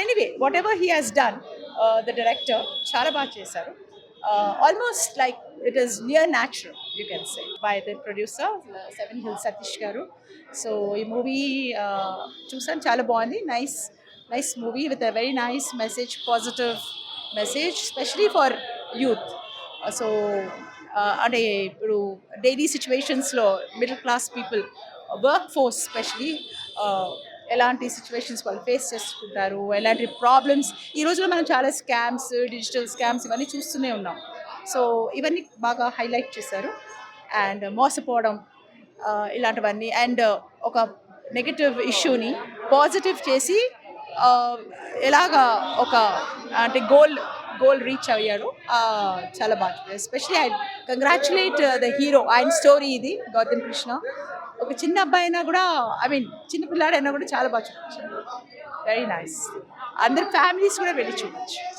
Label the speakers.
Speaker 1: Anyway what ever he has done the director చాలా బాగా చేశారు. Almost like it is near natural you can say by the producer seven hill Satish గారు. So ఈ movie చూసాను, చాలా బాగుంది. Nice movie with a very nice message, positive message especially for youth. So అంటే ఇప్పుడు డైలీ సిచ్యువేషన్స్లో middle class people, work force especially ఎలాంటి situations వాళ్ళు ఫేస్ చేసుకుంటారు, ఎలాంటి ప్రాబ్లమ్స్. ఈ రోజులో మనం చాలా స్కామ్స్, డిజిటల్ స్కామ్స్ ఇవన్నీ చూస్తూనే ఉన్నాం. సో ఇవన్నీ బాగా హైలైట్ చేశారు. అండ్ మోసపోవడం ఇలాంటివన్నీ, అండ్ ఒక నెగటివ్ ఇష్యూని పాజిటివ్ చేసి ఎలాగా ఒక అంటే గోల్ రీచ్ అయ్యాడు. చాలా బాగా. Especially I congratulate the hero. ఆయన స్టోరీ ఇది, గౌతమ్ కృష్ణ. ఒక చిన్న అబ్బాయి అయినా కూడా, ఐ మీన్ చిన్న పిల్లాడైనా కూడా చాలా బాగా చూపించారు. Very nice. అందరి ఫ్యామిలీస్ కూడా వెళ్ళి చూడొచ్చు.